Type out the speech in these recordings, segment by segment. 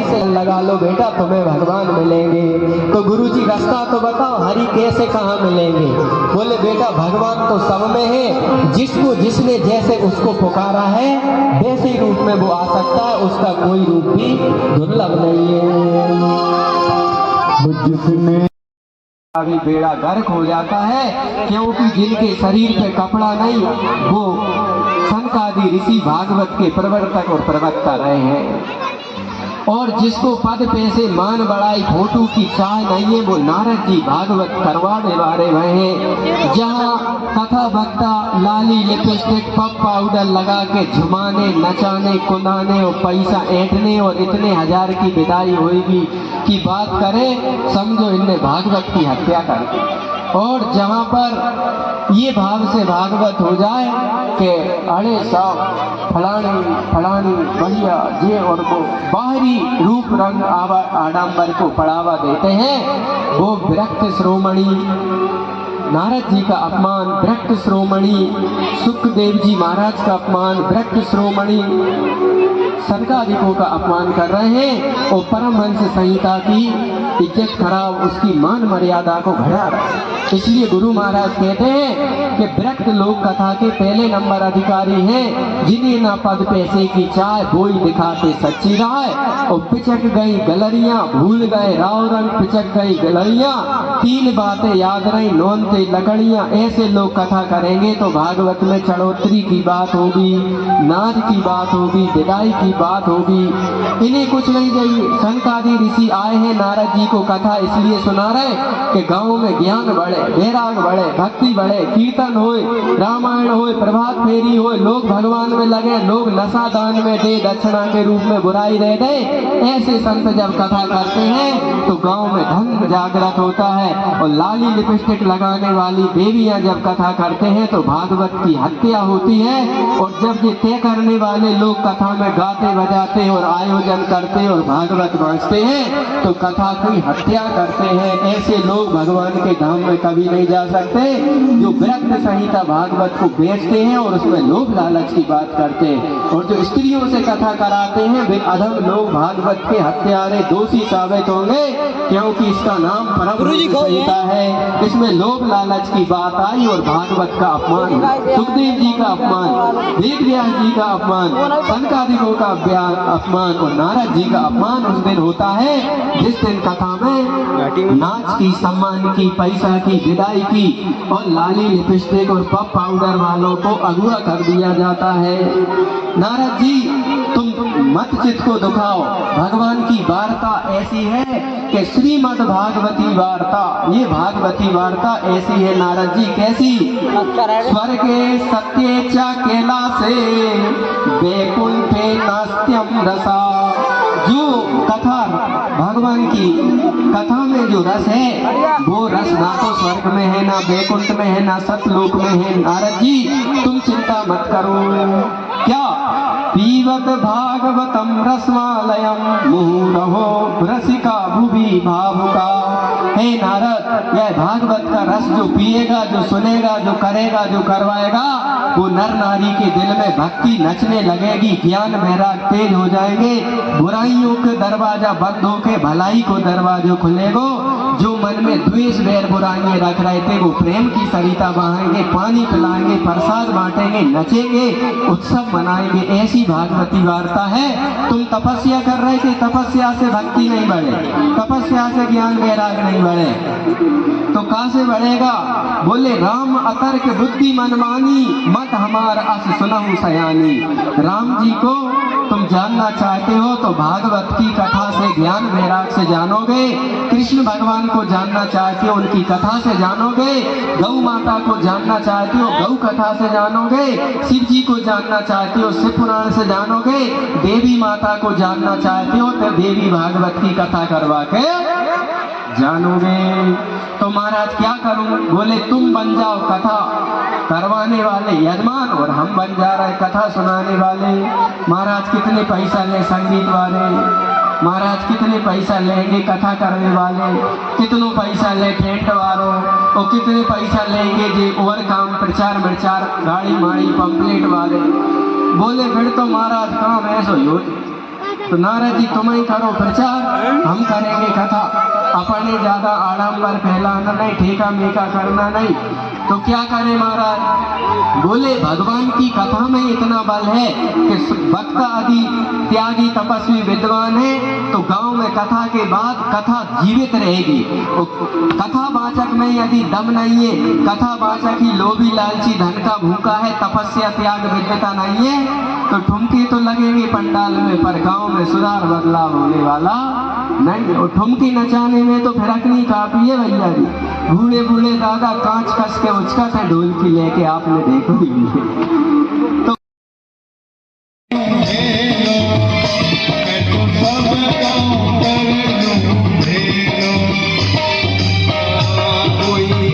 कैसे लगा लो बेटा तुम्हें भगवान मिलेंगे। तो गुरुजी रास्ता तो बताओ हरि कैसे कहाँ मिलेंगे। बोले बेटा भगवान तो सब में है, जिसको जिसने जैसे उसको पुकारा है वैसे ही रूप में वो आ सकता है, उसका कोई रूप भी दुर्लभ नहीं है। जिसने अभी बेड़ा गर्क हो जाता है, क्योंकि जिनके शरीर पे कपड़ा नहीं वो सनकादि ऋषि भागवत के प्रवर्तक और प्रवक्ता रहे हैं। और जिसको पद पैसे मान बड़ाई फोटो की चाह नहीं है वो नारद जी भागवत करवाने वाले रहे हैं। जहाँ कथा भक्ता लाली लिपस्टिक पप पाउडर लगा के झुमाने नचाने कुदाने और पैसा ऐंठने और इतने हजार की विदाई होगी की बात करें, समझो इनने भागवत की हत्या कर दी। और जहाँ पर ये भाव से भागवत हो जाए कि अरे साहब फलानी फलानी बढ़िया ये और वो बाहरी रूप रंग आडंबर को बढ़ावा देते हैं, वो विरक्त श्रोमणी नारद जी का अपमान, विरक्त श्रोमणी सुखदेव जी महाराज का अपमान, विरक्त श्रोमणी सनकादिकों का अपमान कर रहे हैं और परमहंस संहिता की इज्जत खराब, उसकी मान मर्यादा को घटा रहे हैं। इसलिए गुरु महाराज कहते हैं कि विरक्त लोग कथा के पहले नंबर अधिकारी हैं, जिन्हें ना पद पैसे की चाय बोई दिखाते सच्ची राय। और पिचक गई गलरियां भूल गए राव रंग, पिचक गई गलरियां तीन बातें याद रही नौनते लकड़ियां। ऐसे लोग कथा करेंगे तो भागवत में चढ़ोतरी की बात होगी, नाच की बात होगी, विदाई की बात होगी। इन्हें कुछ नहीं चाहिए। सनकादि ऋषि आए हैं नारद जी को कथा इसलिए सुना रहे कि गांव में ज्ञान बढ़े, वैराग बढ़े, भक्ति बढ़े, कीर्तन होए, रामायण होए, प्रभात फेरी होए, लोग भगवान में लगे, लोग नशा दान में दे, दक्षिणा के रूप में बुराई रह दे। ऐसे संत जब कथा करते हैं तो गांव में धन जागृत होता है। और लाली लिपस्टिक लगाने वाली देवियां जब कथा करते हैं तो भागवत की हत्या होती है। और जब ये तय करने वाले लोग कथा में गाते बजाते और आयोजन करते और भागवत बांटते हैं तो कथा की हत्या करते हैं। ऐसे लोग भगवान के धाम में कभी नहीं जा सकते, जो विरक्त संहिता भागवत को बेचते हैं और उसमें लोभ लालच की बात करते हैं। और जो स्त्रियों से कथा कराते हैं वे अधम लोग भागवत के हत्यारे दोषी साबित होंगे, क्योंकि इसका नाम परम संहिता है। इसमें लोभ लालच की बात आई और भागवत का अपमान, सुखदेव जी का अपमान, वेद व्यास जी का अपमान, सनकादिकों का अपमान और नारद जी का अपमान उस दिन होता है जिस दिन कथा में नाच की, सम्मान की, पैसा की, विदाई की और लाली लिपस्टिक और पप पाउडर वालों को अगुआ कर दिया जाता है। नारद जी तुम मत चित्त को दुखाओ, भगवान की वार्ता ऐसी है कि श्रीमद् भागवती वार्ता, ये भागवती वार्ता ऐसी है नारद जी। कैसी? स्वर्गे सत्ये च कैलासे वैकुंठे नास्त्यम रसा। जो कथा भगवान की कथा में जो रस है वो रस ना तो स्वर्ग में है, ना वैकुंठ में है, ना सतलोक में है। नारद जी तुम चिंता मत करो। क्या? पीवत भागवतम रसमालयम मुहुरहो रसिका भुवि भावुका। हे नारद, यह भागवत का रस जो पिएगा, जो सुनेगा, जो करेगा, जो करवाएगा, वो नर नारी के दिल में भक्ति नचने लगेगी, ज्ञान वैराग तेज हो जाएंगे, बुराइयों के दरवाजा बंद होके भलाई को दरवाजा खुलेगो। जो मन में द्वेष वैर बुराइयां रख रहे थे वो प्रेम की सरिता बहाएंगे, पानी पिलाएंगे, प्रसाद बांटेंगे, नचेंगे, उत्सव मनाएंगे। ऐसी भागवती वार्ता है। तुम तपस्या कर रहे थे, तपस्या से भक्ति नहीं बढ़े, तपस्या से ज्ञान वैराग नहीं बढ़े, तो कहां से बढ़ेगा? बोले राम अतर्क बुद्धि मनमानी, मत हमार अस सुनहु सयानी। राम जी को तुम जानना चाहते हो तो भागवत की कथा से, ज्ञान वैराग से जानोगे। कृष्ण भगवान को जानना चाहते हो उनकी कथा से जानोगे। गौ माता को जानना चाहते हो गौ कथा से जानोगे। शिव जी को जानना चाहते हो शिव पुराण से जानोगे। देवी माता को जानना चाहते हो तो देवी भागवत की कथा करवा के जानोगे। तो महाराज क्या करूं? बोले तुम बन जाओ कथा करवाने वाले यजमान और हम बन जा रहे कथा सुनाने वाले। महाराज कितने पैसा ले संगीत वाले, महाराज कितने पैसा लेंगे कथा करने वाले, कितनों पैसा ले टेंट वालों और कितने पैसा लेंगे जे ओवर काम प्रचार प्रचार गाड़ी माड़ी पंपलेट वाले। बोले फिर तो महाराज काम ऐसा हो तो नारद जी तुम ही करो प्रचार, हम करेंगे कथा। अपने ज्यादा आडंबर फैलाना नहीं, ठेका मेका करना नहीं। तो क्या करें महाराज? बोले भगवान की कथा में इतना बल है कि भक्त आदि त्यागी तपस्वी विद्वान है तो गांव में कथा के बाद कथा जीवित रहेगी। तो कथा वाचक में यदि दम नहीं है, कथा वाचक ही लोभी लालची धन का भूखा है, तपस्या त्याग विद्वता नहीं है, तो ठुमके तो लगेंगे पंडाल में, पर गांव में सुधार बदलाव होने वाला नहीं। और ठुमकी नचाने में तो फिरकनी काफी है भैया जी। बूढ़े बूढ़े दादा कांच कस के उचकत है ढोलकी लेके, आपने देखो ही तो बोली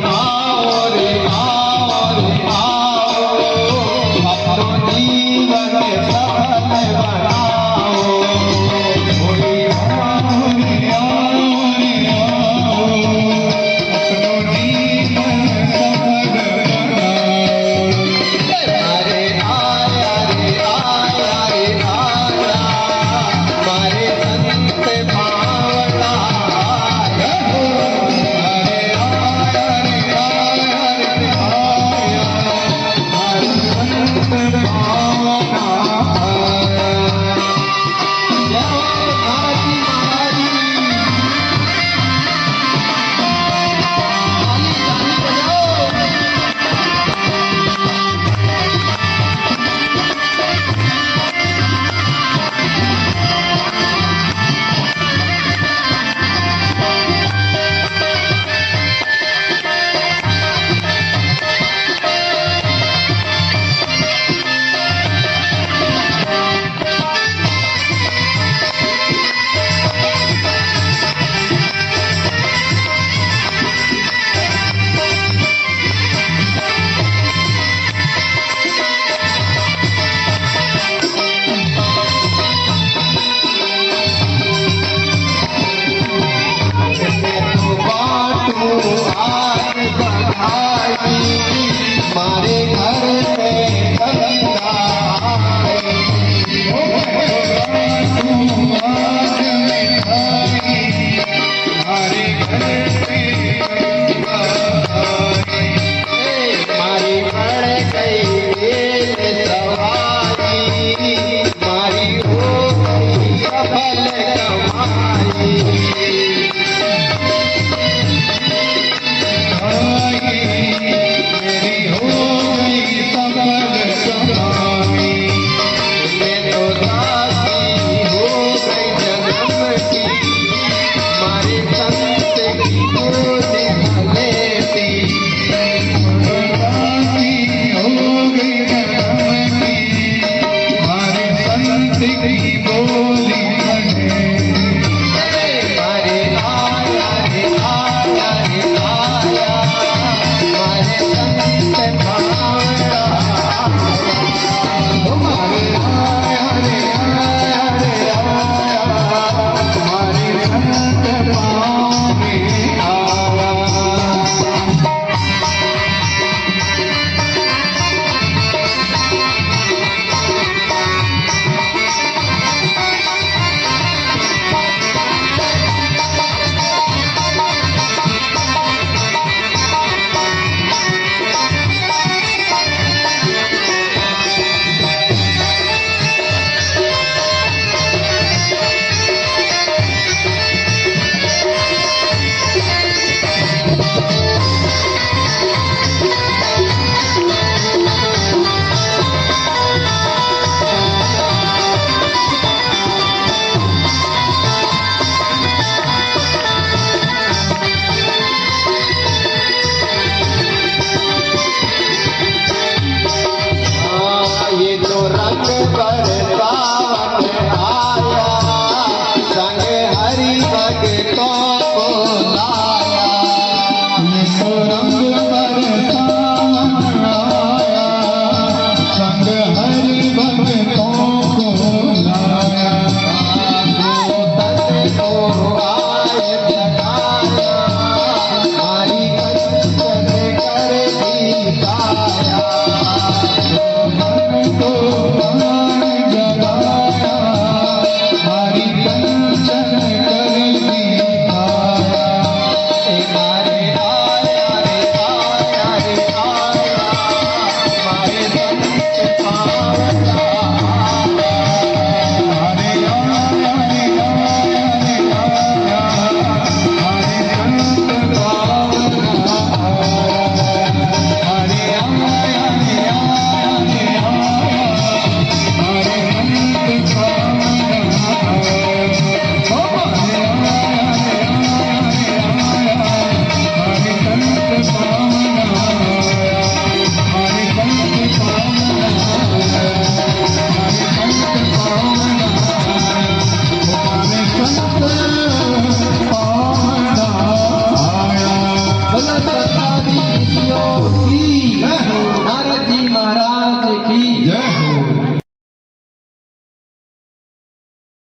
नारद जी महाराज की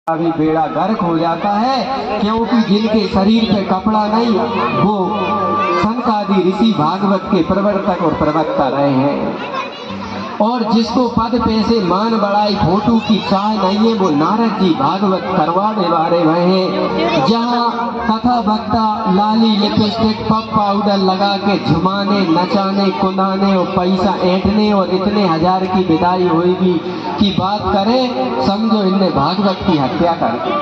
अभी बेड़ा गर्क हो जाता है, क्योंकि जिनके शरीर पे कपड़ा नहीं वो सनकादि ऋषि भागवत के प्रवर्तक और प्रवक्ता रहे हैं। और जिसको पद पैसे मान बड़ाई फोटो की चाह नहीं है वो नारद जी भागवत करवाने वाले हुए हैं। जहाँ कथा भक्ता लाली लिपस्टिक पप पाउडर लगा के झुमाने नचाने कुदाने और पैसा ऐंठने और इतने हजार की विदाई होगी की बात करे, समझो इनने भागवत की हत्या कर दी।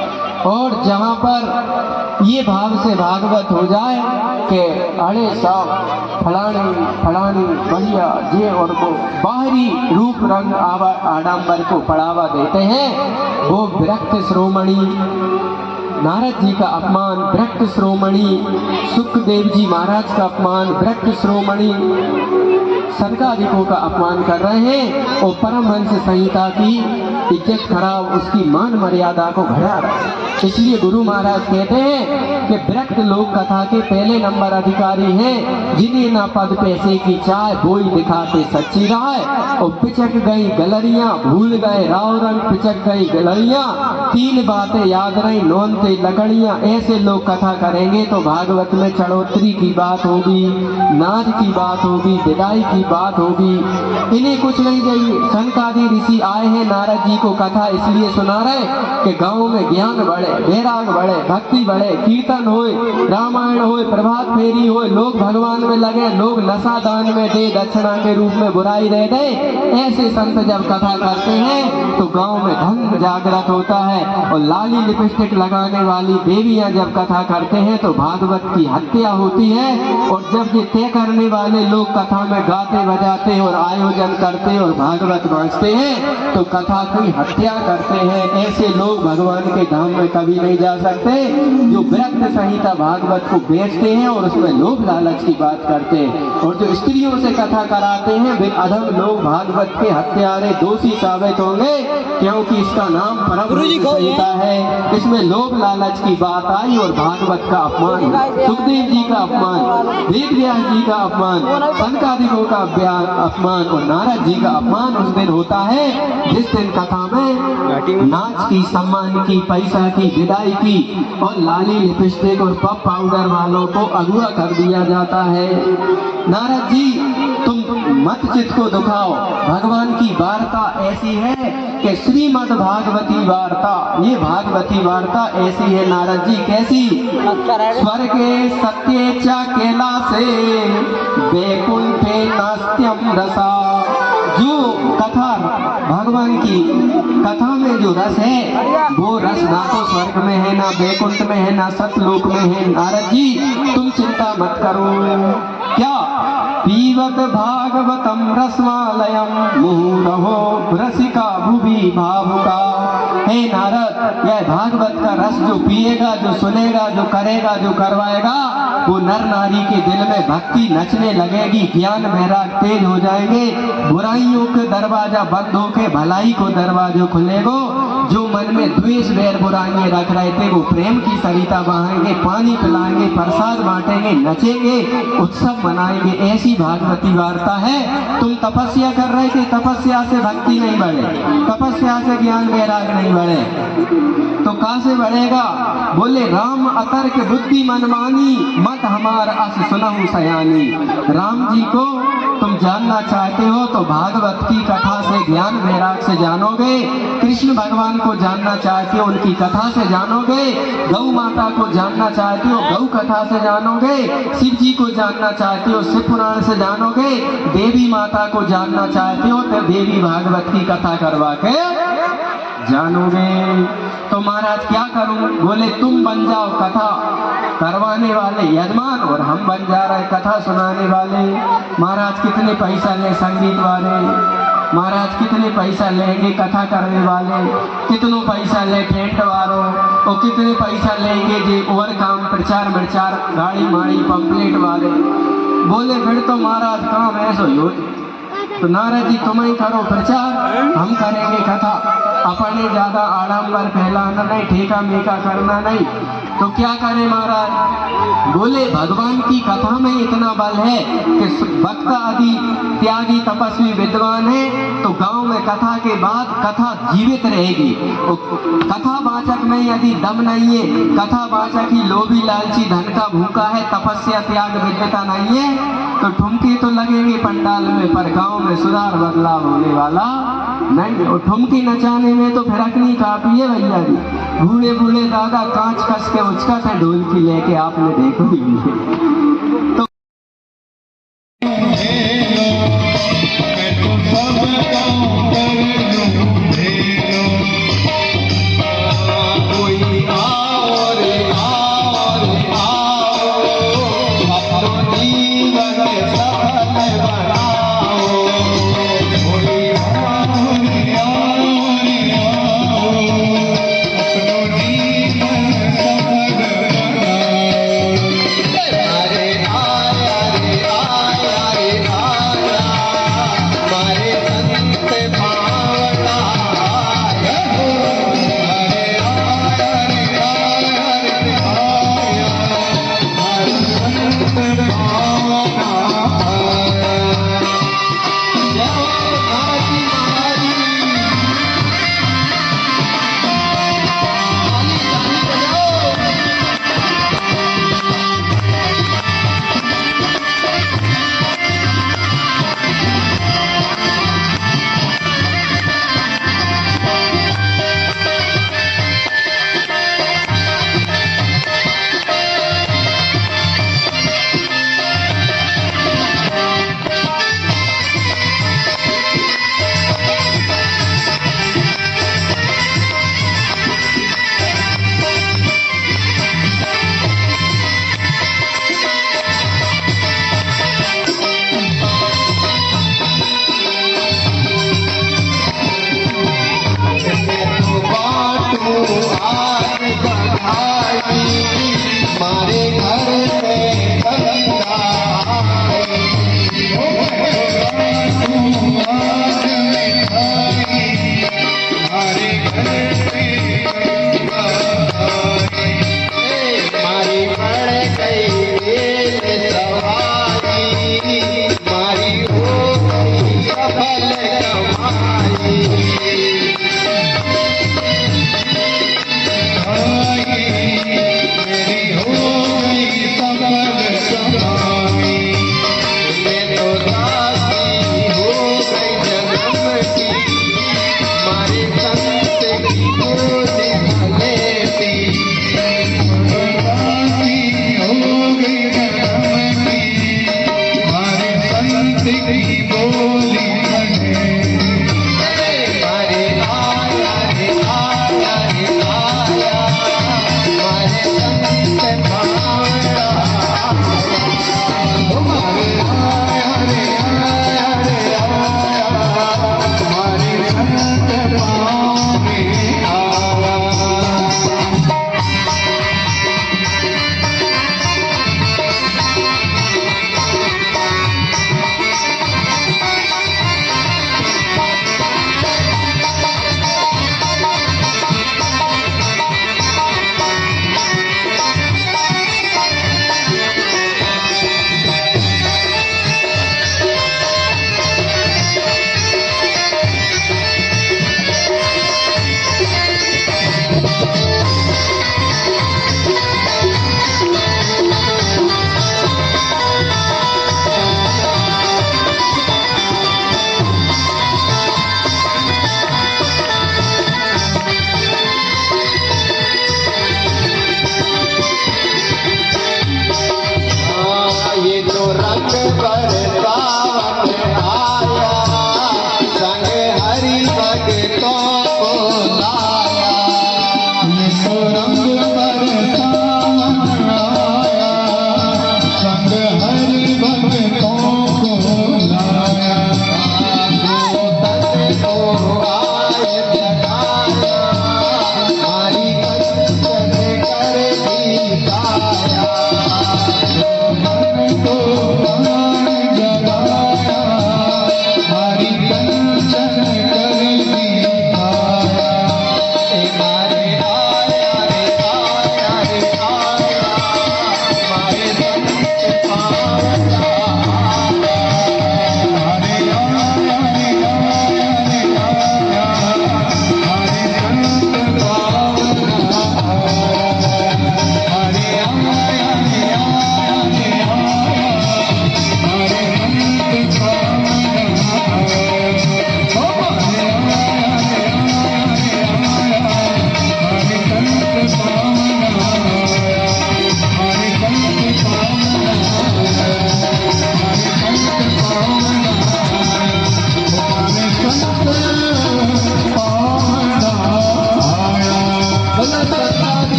और जहाँ पर ये भाव से भागवत हो जाए कि अरे साहब फलानी फलानी बढ़िया ये और वो बाहरी रूप रंग आडंबर को बढ़ावा देते हैं, वो विरक्त श्रोमणी नारद जी का अपमान, विरक्त श्रोमणी सुखदेव जी महाराज का अपमान, विरक्त श्रोमणी सनकादिकों का अपमान कर रहे हैं और परमहंस संहिता की इज्जत खराब, उसकी मान मर्यादा को घटा रहे हैं। इसलिए गुरु महाराज कहते हैं कि विरक्त लोक कथा के पहले नंबर अधिकारी हैं, जिन्हें ना पद पैसे की चाह वो ही दिखाते सच्ची राह। और पिचक गई गलरियां भूल गए राव रंग, पिचक गई गलरियां तीन बातें याद रही नौनते लकड़ियां। ऐसे लोग कथा करेंगे तो भागवत में चढ़ोतरी की बात होगी, नाच की बात होगी, विदाई की बात होगी। इन्हें कुछ नहीं चाहिए। सनकादि ऋषि आए हैं नारद जी को कथा इसलिए सुना रहे कि गाँव में ज्ञान बढ़े, वैराग बढ़े, भक्ति बढ़े, कीर्तन होए, रामायण होए, प्रभात फेरी होए, लोग भगवान में लगे, लोग नशा दान में दे, दक्षिणा के रूप में बुराई दे दे। ऐसे संत जब कथा करते हैं तो गांव में धन जागृत होता है। और लाली लिपस्टिक लगाने वाली देवियां जब कथा करते हैं तो भागवत की हत्या होती है। और जब ये तय करने वाले लोग कथा में गाते बजाते और आयोजन करते और भागवत बांटते हैं तो कथा की हत्या करते हैं। ऐसे लोग भगवान के धाम में कभी नहीं जा सकते जो विरक्त संहिता भागवत को बेचते हैं और उसमें लोभ लालच की बात करते हैं। और जो स्त्रियों से कथा कराते हैं वे अधम लोग भागवत के हत्यारे दोषी साबित होंगे, क्योंकि इसका नाम परम संहिता है। इसमें लोभ लालच की बात आई और भागवत का अपमान, सुखदेव जी का अपमान, वेद व्यास जी का अपमान, सनकादिकों का अपमान और नारद जी का अपमान उस दिन होता है जिस दिन कथा में नाच की, सम्मान की, पैसा की, विदाई की और लाली लिपस्टिक और पप पाउडर वालों को अगुआ कर दिया जाता है। नारद जी तुम मत चित्त को दुखाओ, भगवान की वार्ता ऐसी है कि श्रीमद् भागवती वार्ता, ये भागवती वार्ता ऐसी है नारद जी। कैसी? स्वर्गे सत्ये च कैलासे वैकुंठे नास्त्यम रसा। जो कथा भगवान की कथा में जो रस है वो रस ना तो स्वर्ग में है, ना वैकुंठ में है, ना सतलोक में है। नारद जी तुम चिंता मत करो। क्या? पीवत भागवतम रसमालयम मुहुरहो रसिका भुवि भावुका। हे नारद, यह भागवत का रस जो पिएगा, जो सुनेगा, जो करेगा, जो करवाएगा, वो नर नारी के दिल में भक्ति नचने लगेगी, ज्ञान वैराग तेज हो जाएंगे, बुराइयों के दरवाजा बंद होके भलाई को दरवाजा खुलेगो। जो मन में द्वेष वैर बुराइयां रख रहे थे वो प्रेम की सरिता बहाएंगे, पानी पिलाएंगे, प्रसाद बांटेंगे, नचेंगे, उत्सव मनाएंगे। ऐसी भागवती वार्ता है। तुम तपस्या कर रहे थे, तपस्या से भक्ति नहीं बढ़े, तपस्या से ज्ञान वैराग नहीं बढ़े, तो कहां से बढ़ेगा? बोले राम अतर्क बुद्धि मनमानी, मत हमार अस सुनहु सयानी। राम जी को तुम जानना चाहते हो तो भागवत की कथा से ज्ञान वैराग से जानोगे। कृष्ण भगवान को जानना चाहते हो उनकी कथा से जानोगे। गौ माता को जानना चाहते हो गौ कथा से जानोगे। शिव जी को जानना चाहते हो शिव पुराण से जानोगे। देवी माता को जानना चाहते हो तो देवी भागवत की कथा करवा के जानोगे। तो महाराज क्या करूं? बोले तुम बन जाओ कथा करवाने वाले यजमान और हम बन जा रहे कथा सुनाने वाले। महाराज कितने पैसा ले संगीत वाले, महाराज कितने पैसा लेंगे कथा करने वाले, कितनों पैसा ले टेंट वालों और कितने पैसा लेंगे जे और काम प्रचार प्रचार गाड़ी माड़ी पंपलेट वाले। बोले फिर तो महाराज काम ऐसा हो। तो नारद जी तुम ही करो प्रचार, हम करेंगे कथा। अपने ज्यादा आडंबर फैलाना नहीं, ठेका मेका करना नहीं। तो क्या करे महाराज, बोले भगवान की कथा में इतना बल है कि भक्त आदि त्यागी तपस्वी विद्वान है तो गांव में कथा के बाद कथा जीवित रहेगी। तो कथा वाचक में यदि दम नहीं है, कथा वाचक ही लोभी लालची धन का भूखा है, तपस्या त्याग विद्वता नहीं है, तो ठुमके तो लगेंगे पंडाल में पर गांव में सुधार बदलाव होने वाला नहीं। और ठुमकी नचाने में तो फिरकनी काफी है भैया जी। बूढ़े बूढ़े दादा कांच कस के उचकत है ढोलकी लेके, आपने देखो ही तो Hare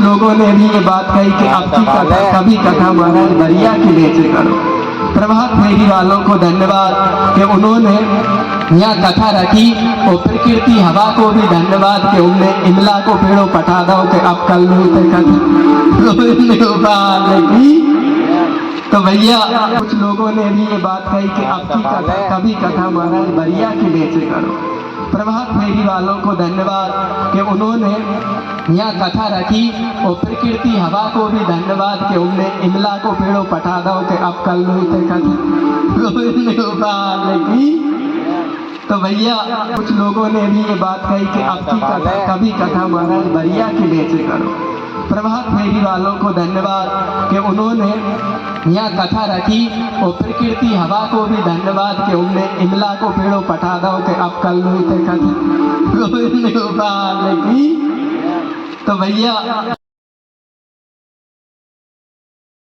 लोगों ने भी ये बात कही कि आपकी कथा कभी कथा महाराज बरिया के नीचे करो। प्रभात फेरी वालों को धन्यवाद कि उन्होंने यहाँ कथा रखी, और प्रकृति हवा को भी धन्यवाद कि उनने इमला को पेड़ों पठा दो कि अब कल नहीं कथा की। तो भैया कुछ लोगों ने भी ये बात कही कि आपकी कथा कभी कथा महाराज बरिया के नीचे करो। प्रभात फेरी वालों को धन्यवाद कि उन्होंने यहाँ कथा रखी, और प्रकृति हवा को भी धन्यवाद कि उनने इमला को पेड़ों पठा दो कि अब कल नहीं कथा की। तो भैया कुछ लोगों ने भी ये बात कही कि आपकी कथा कभी कथा महाराज बरिया के नीचे करो। प्रभात फेरी वालों को धन्यवाद कि उन्होंने यहाँ कथा रखी, और प्रकृति हवा को भी धन्यवाद कि उनने इमला को पेड़ों पठा दो कि अब कल नहीं कथा की। तो भैया